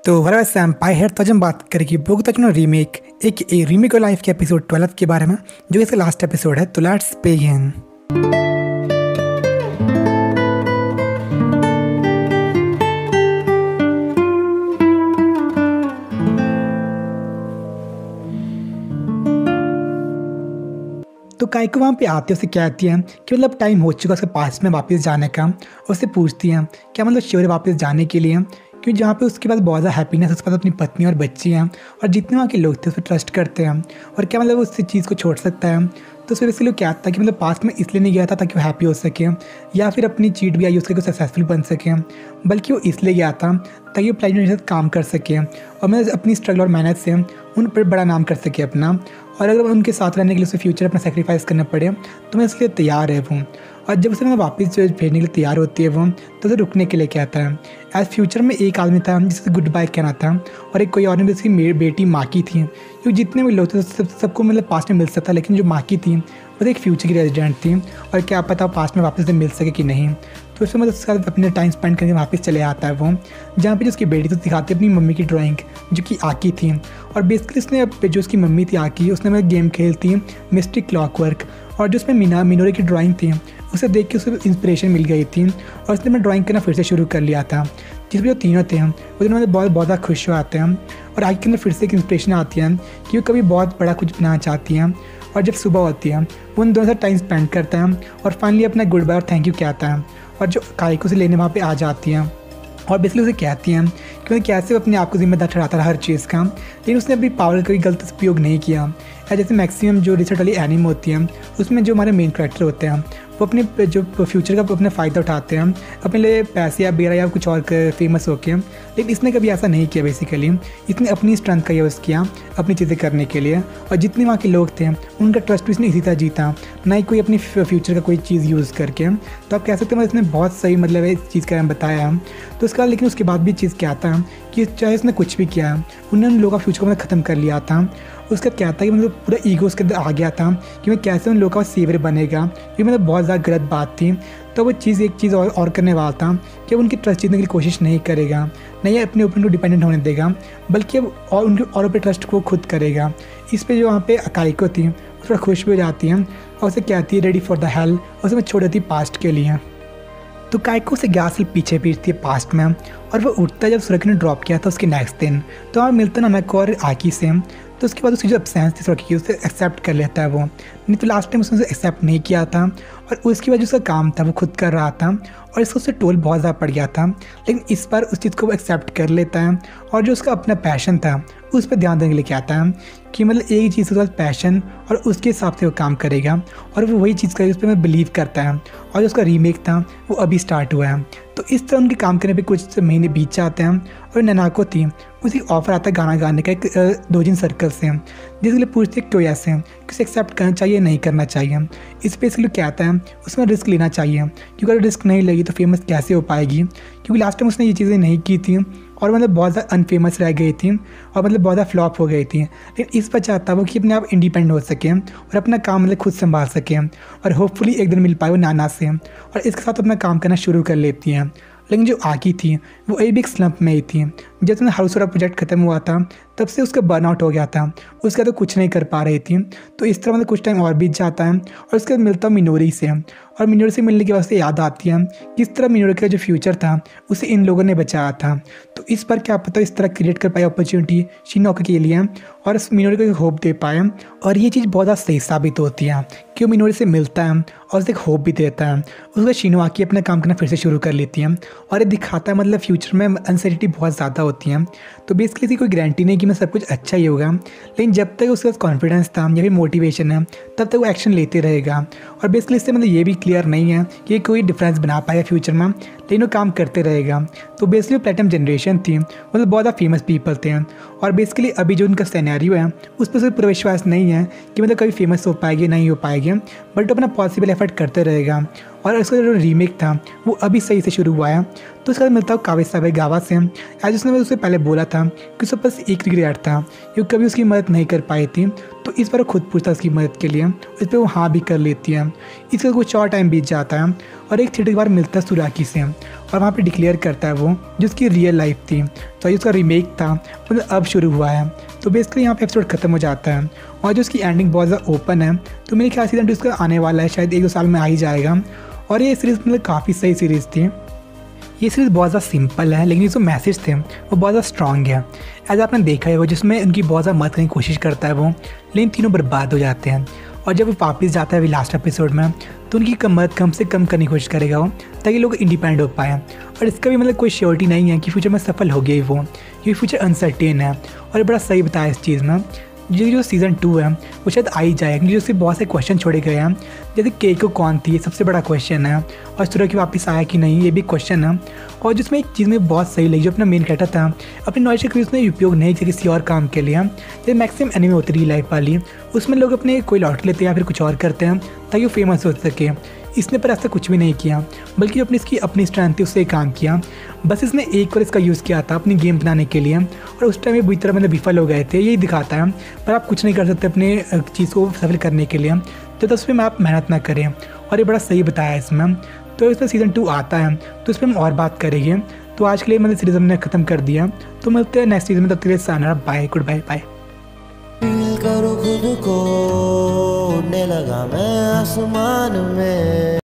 तो hello empire head, तो आज हम बात करेंगे बोगुतानो रीमेक एक रीमेक लाइफ के एपिसोड 12 के बारे में, जो इसका लास्ट एपिसोड है। तो लेट्स बिगिन। तो काइको वहाँ पे आती है, उसे कहती है कि मतलब टाइम हो चुका उसके पास में वापस जाने का। उससे पूछती है क्या मतलब श्योर है वापस जाने के लिए, क्योंकि जहाँ पे उसके पास बहुत ज़्यादा हैप्पीनेस, उसके पास अपनी पत्नी और बच्ची हैं और जितने वहाँ के लोग थे उस पर ट्रस्ट करते हैं, और क्या मतलब उस चीज़ को छोड़ सकता है। तो फिर इसलिए क्या था कि मतलब पास्ट में इसलिए नहीं गया था ताकि वो हैप्पी हो सके, या फिर अपनी चीट भी आई उसके सक्सेसफुल बन सके, बल्कि वो इसलिए गया था ताकि वो प्लेटिनम के साथ काम कर सके और मैं अपनी स्ट्रगल और मेहनत से उन पर बड़ा नाम कर सके अपना। और अगर उनके साथ रहने के लिए उसे फ्यूचर अपना सेक्रीफाइस करना पड़े तो मैं इसके लिए तैयार है वो। और जब उसे मैं वापस भेजने के लिए तैयार होती है वो, तो उसे रुकने के लिए कहता है। एज फ्यूचर में एक आदमी था जिसे गुड बाय कहना था, और एक कोई और ने उसकी मेरी बेटी माँ की थी, क्योंकि जितने भी लोग थे सबको मतलब पास्ट में मिल सकता, लेकिन जो माँ की थी वो एक फ्यूचर की रेजिडेंट थी, और क्या पता पास्ट में वापस से मिल सके कि नहीं। तो उसमें मतलब उसके साथ अपने टाइम स्पेंड करके वापस चले आता है वो, जहाँ पे जो उसकी बेटी तो दिखाती है अपनी मम्मी की ड्राइंग जो कि आकी थी। और बेसिकली उसने जो उसकी मम्मी थी आकी, उसने मतलब गेम खेलती मिस्ट्री क्लॉकवर्क, और जो उसमें मिनोरे की ड्राइंग थी उसे देख के उसे इंस्पिरेशन मिल गई थी, और उसने मैं ड्राइंग करना फिर से शुरू कर लिया था। जिसमें जो तीनों थे वो दोनों बहुत ज़्यादा खुश हो आते हैं, और आगे के अंदर फिर से एक इंस्पिरेशन आती है कि वो कभी बहुत बड़ा कुछ बनाना चाहती हैं। और जब सुबह होती है वो उन दोनों से टाइम स्पेंड करता है, और फाइनली अपना गुड बाय और थैंक यू कहता है। और जो काइको से लेने वहाँ पे आ जाती हैं और बेसिकली उसे कहती हैं कि कैसे वो अपने आप को जिम्मेदार ठहराता रहा हर चीज़ का, लेकिन उसने अपनी पावर का कोई गलत उपयोग नहीं किया। या जैसे मैक्सिमम जो रिसर्च वाली एनिम होती है उसमें जो हमारे मेन कैरेक्टर होते हैं वो अपने जो फ्यूचर का अपने फ़ायदा उठाते हैं अपने लिए पैसे या बेरा या कुछ और फेमस होके, लेकिन इसने कभी ऐसा नहीं किया। बेसिकली इसने अपनी स्ट्रेंथ का यूज़ किया अपनी चीज़ें करने के लिए, और जितने वहाँ के लोग थे उनका ट्रस्ट भी इसने इसी तरह जीता, ना ही कोई अपनी फ्यूचर का कोई चीज़ यूज़ करके। तो आप कह सकते हैं इसने बहुत सही मतलब इस चीज़ का बताया है। तो उसका लेकिन उसके बाद भी चीज़ क्या था कि चाहे उसने कुछ भी किया उन्होंने उन लोगों का फ्यूचर को ख़त्म कर लिया था। उसका क्या था कि मतलब पूरा ईगो उसके अंदर आ गया था कि मैं कैसे उन लोगों का सेवर बनेगा, ये मतलब बहुत ज़्यादा गलत बात थी। तो वो चीज़ एक चीज़ और करने वाला था कि उनकी ट्रस्ट जीतने की कोशिश नहीं करेगा, नहीं अपने ऊपर को डिपेंडेंट होने देगा, बल्कि अब और उनके और ऊपर ट्रस्ट को खुद करेगा। इस पे जो वहाँ पे काइको थी वो थोड़ा खुश भी हो जाती है और उसे कहती है रेडी फॉर द हेल, और उसे मैं छोड़ देती पास्ट के लिए। तो काइको से 11 साल पीछे पीटती है पास्ट में, और वो उठता है जब सुरखी ने ड्रॉप किया था उसके नेक्स्ट दिन। तो वहाँ मिलता है नानक और आकी से। तो उसके बाद उसकी जो अब्सेंस थी सुरखी की उसे एक्सेप्ट कर लेता है वो, नहीं तो लास्ट टाइम उसने उसे एक्सेप्ट नहीं किया था, और उसकी वजह उसका काम था वो खुद कर रहा था, और इसको उससे टोल बहुत ज़्यादा पड़ गया था। लेकिन इस बार उस चीज़ को वो एक्सेप्ट कर लेता है, और जो उसका अपना पैशन था उस पर ध्यान देने के लिए कहता है कि मतलब एक ही चीज़ के बाद पैशन और उसके हिसाब से वो काम करेगा, और वो वही चीज़ करेगा उस पर मैं बिलीव करता है। और जो उसका रीमेक था वो अभी स्टार्ट हुआ है। तो इस तरह उनके काम करने पे कुछ महीने बीत जाते हैं, और नानाको थी उसे ऑफर आता है गाना गाने का एक दोजिन सर्कल से, जिसके लिए पूछते क्यों ऐसे कि उसे एक्सेप्ट करना चाहिए नहीं करना चाहिए। इस पर इसलिए कहता है उसमें रिस्क लेना चाहिए, क्योंकि अगर रिस्क नहीं लेगी तो फेमस कैसे हो पाएगी, क्योंकि लास्ट टाइम उसने ये चीज़ें नहीं की थी और मतलब बहुत ज़्यादा अनफेमस रह गई थी और मतलब बहुत ज़्यादा फ्लॉप हो गई थी। लेकिन इस पर चाहता वो कि अपने आप इंडिपेंडेंट हो सके और अपना काम मतलब खुद संभाल सके, और होपफुली एक दिन मिल पाए वो नाना से, और इसके साथ अपना काम करना शुरू कर लेती हैं। लेकिन जो आकी थी वो एक भी स्लम्प में ही थी। जब उसने हाउसोरा प्रोजेक्ट खत्म हुआ था तब से उसका बर्नआउट हो गया था, उसका तो कुछ नहीं कर पा रही थी। तो इस तरह मतलब कुछ टाइम और बीत जाता है, और उसके बाद मिलता मिनोरी से, और मिनोरी से मिलने के बाद से याद आती है किस तरह मिनोरी का जो फ्यूचर था उसे इन लोगों ने बचाया था। तो इस पर क्या पता इस तरह क्रिएट कर पाए अपॉर्चुनिटी शिनोका के लिए, और उस मिनोरी को एक होप दे पाए। और ये चीज़ बहुत ज़्यादा सही साबित होती है कि वो मिनोरी से मिलता है और उसे एक होप भी देता है। उसका शिनोकी अपना काम करना फिर से शुरू कर लेती है, और ये दिखाता है मतलब फ्यूचर में अनसर्टिनिटी बहुत ज़्यादा होती है। तो बेसिकली इसकी कोई गारंटी नहीं कि मैं सब कुछ अच्छा ही होगा, लेकिन जब तक उसके पास कॉन्फिडेंस था या फिर मोटिवेशन है तब तक वो एक्शन लेते रहेगा। और बेसिकली इससे मतलब ये भी क्लियर नहीं है कि कोई डिफरेंस बना पाएगा फ्यूचर में, लेकिन वो काम करते रहेगा। तो बेसिकली प्लेटिनम जनरेशन थी मतलब बहुत ज़्यादा फेमस पीपल थे, और बेसिकली अभी जो उनका सिनेरियो है उस पर पूरा विश्वास नहीं है कि मतलब कभी फेमस हो पाएगी नहीं हो पाएगी, बट अपना पॉसिबल एफर्ट करते रहेगा। और उसका जो रीमेक था वो अभी सही से शुरू हुआ है। तो उसका मिलता हूँ कावेसाबे गावा से, एज उसने उससे पहले बोला था कि उसके पास एक रिग्रेट था क्योंकि कभी उसकी मदद नहीं कर पाई थी। तो इस बार वो खुद पूछता उसकी मदद के लिए, इस पर वो हाँ भी कर लेती है। इसका कुछ और टाइम बीत जाता है, और एक थिएटर के बार मिलता है सुराकी से, और वहाँ पे डिक्लेयर करता है वो जो उसकी रियल लाइफ थी, तो ये उसका रीमेक था मतलब अब शुरू हुआ है। तो बेसिकली यहाँ पे एपिसोड खत्म हो जाता है और जो उसकी एंडिंग बहुत ज़्यादा ओपन है। तो मेरे ख्याल सीजन 2 उसका आने वाला है, शायद 1-2 साल में आ ही जाएगा। और ये सीरीज़ मतलब काफ़ी सही सीरीज़ थी। ये सीरीज़ बहुत ज़्यादा सिंपल है, लेकिन ये जो मैसेज थे वो बहुत ज़्यादा स्ट्रॉन्ग है। एज आपने देखा है वो जिसमें उनकी बहुत ज़्यादा मदद करने की कोशिश करता है वो, लेकिन तीनों बर्बाद हो जाते हैं। और जब वो वापस जाता है अभी लास्ट एपिसोड में, तो उनकी मदद कम से कम करने की कोशिश करेगा वो, ताकि लोग इंडिपेंडेंट हो पाएँ। और इसका भी मतलब कोई श्योरिटी नहीं है कि फ्यूचर में सफल हो गया ही वो, क्योंकि फ्यूचर अनसर्टेन है। और ये बड़ा सही बताया इस चीज़ में। जो सीज़न 2 है वो शायद आ ही जाएगा, क्योंकि उससे बहुत से क्वेश्चन छोड़े गए हैं, जैसे केको कौन थी, ये सबसे बड़ा क्वेश्चन है। और सूर्य की वापस आया कि नहीं, ये भी क्वेश्चन है। और जिसमें एक चीज़ में बहुत सही लगी, जो अपना मेन कैरेक्टर था अपनी नॉलेज का उसने उपयोग नहीं किया किसी और काम के लिए। जैसे मैक्सिमम एनिमे होती रही लाइफ वाली, उसमें लोग अपने कोई लॉटरी लेते हैं या फिर कुछ और करते हैं ताकि वो फेमस हो सके। इसने पर ऐसा कुछ भी नहीं किया, बल्कि अपनी इसकी अपनी स्ट्रेंथ थी उससे काम किया। बस इसने एक बार इसका यूज़ किया था अपनी गेम बनाने के लिए, और उस टाइम ये बुरी तरह मतलब विफल हो गए थे। यही दिखाता है पर आप कुछ नहीं कर सकते अपने चीज़ को सफल करने के लिए, तो उसमें आप मेहनत ना करें। और ये बड़ा सही बताया इसमें। तो इसमें सीज़न 2 आता है तो इस पर हम और बात करेंगे। तो आज के लिए मतलब सीरीज़ हमने ख़त्म कर दिया, तो मिलते हैं नेक्स्ट सीज़न में। तब तक के लिए Sana bye, good bye bye. Feel करो खुद को, उड़ने लगा मैं आसमान में।